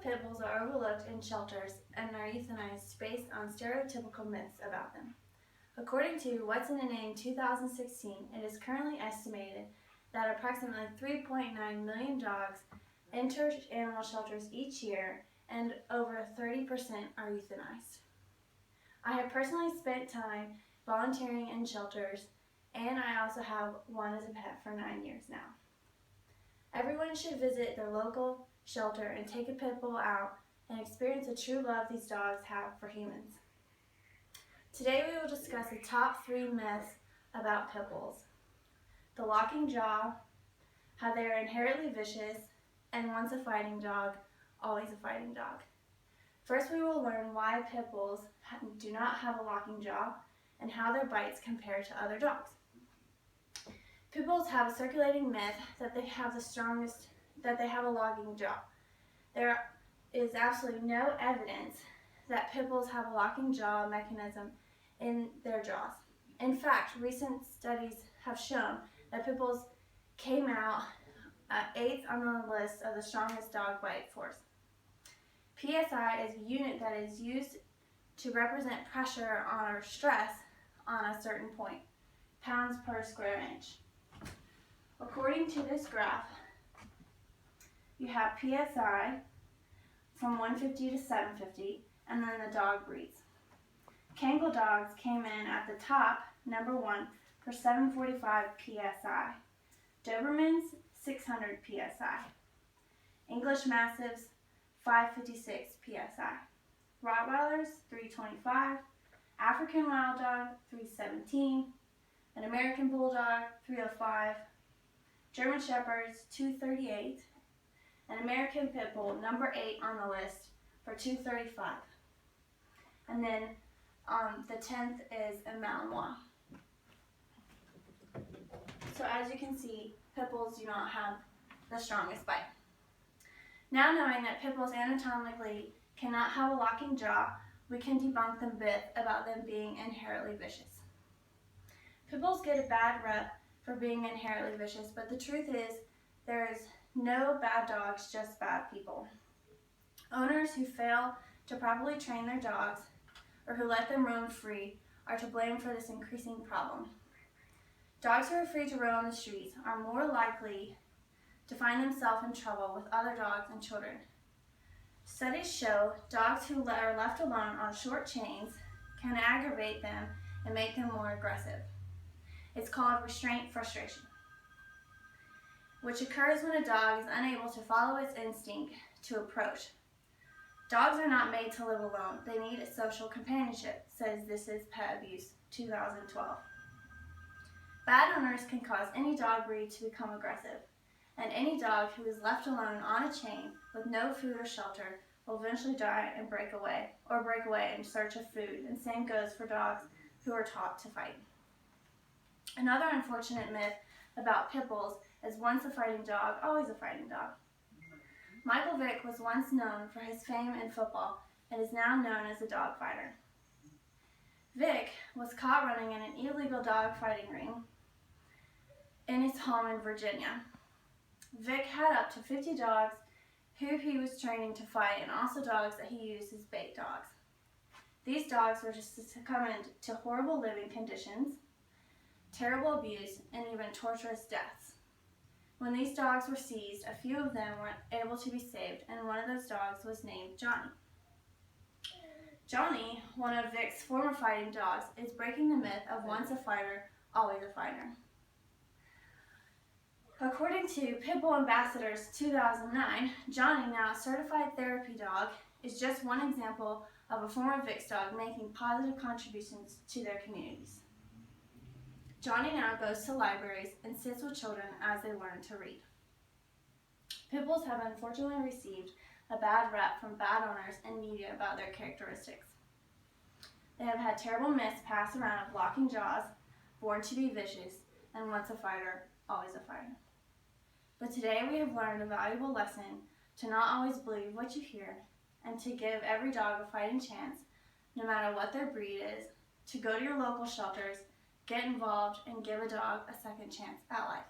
pit bulls are overlooked in shelters and are euthanized based on stereotypical myths about them. According to What's in a Name 2016, it is currently estimated that approximately 3.9 million dogs enter animal shelters each year, and over 30% are euthanized. I have personally spent time volunteering in shelters, and I also have one as a pet for 9 years now. Everyone should visit their local shelter and take a pit bull out and experience the true love these dogs have for humans. Today we will discuss the top 3 myths about pit bulls: the locking jaw, how they are inherently vicious, and once a fighting dog, always a fighting dog. First, we will learn why pit bulls do not have a locking jaw and how their bites compare to other dogs. Pit bulls have a circulating myth that they have a locking jaw. There is absolutely no evidence that pit bulls have a locking jaw mechanism in their jaws. In fact, recent studies have shown that pit bulls came out 8th on the list of the strongest dog bite force. PSI is a unit that is used to represent pressure or stress on a certain point, pounds per square inch. According to this graph, you have PSI from 150 to 750, and then the dog breeds. Kangal dogs came in at the top, number 1, for 745 PSI. Dobermans, 600 PSI. English Mastiffs, 556 PSI. Rottweilers, 325. African Wild Dog, 317. An American Bulldog, 305. German Shepherds, 238. An American Pit Bull, number 8 on the list, for 235. And then the 10th is a Malinois. So as you can see, pit bulls do not have the strongest bite. Now knowing that pit bulls anatomically cannot have a locking jaw, we can debunk the myth about them being inherently vicious. Pit bulls get a bad rep for being inherently vicious, but the truth is there is no bad dogs, just bad people. Owners who fail to properly train their dogs or who let them roam free are to blame for this increasing problem. Dogs who are free to roam the streets are more likely to find themselves in trouble with other dogs and children. Studies show dogs who are left alone on short chains can aggravate them and make them more aggressive. It's called restraint frustration, which occurs when a dog is unable to follow its instinct to approach. Dogs are not made to live alone. They need a social companionship, says This Is Pet Abuse, 2012. Bad owners can cause any dog breed to become aggressive, and any dog who is left alone on a chain with no food or shelter will eventually die and break away in search of food, and same goes for dogs who are taught to fight. Another unfortunate myth about pit bulls is once a fighting dog, always a fighting dog. Michael Vick was once known for his fame in football and is now known as a dog fighter. Vick was caught running in an illegal dog fighting ring in his home in Virginia. Vick had up to 50 dogs who he was training to fight, and also dogs that he used as bait dogs. These dogs were just succumbing to horrible living conditions, terrible abuse, and even torturous deaths. When these dogs were seized, a few of them were able to be saved, and one of those dogs was named Johnny. Johnny, one of Vick's former fighting dogs, is breaking the myth of once a fighter, always a fighter. According to Pit Bull Ambassadors 2009, Johnny, now a certified therapy dog, is just one example of a former Vick's dog making positive contributions to their communities. Johnny now goes to libraries and sits with children as they learn to read. Pit bulls have unfortunately received a bad rep from bad owners and media about their characteristics. They have had terrible myths passed around of locking jaws, born to be vicious, and once a fighter, always a fighter. But today we have learned a valuable lesson to not always believe what you hear, and to give every dog a fighting chance, no matter what their breed is, to go to your local shelters, get involved, and give a dog a second chance at life.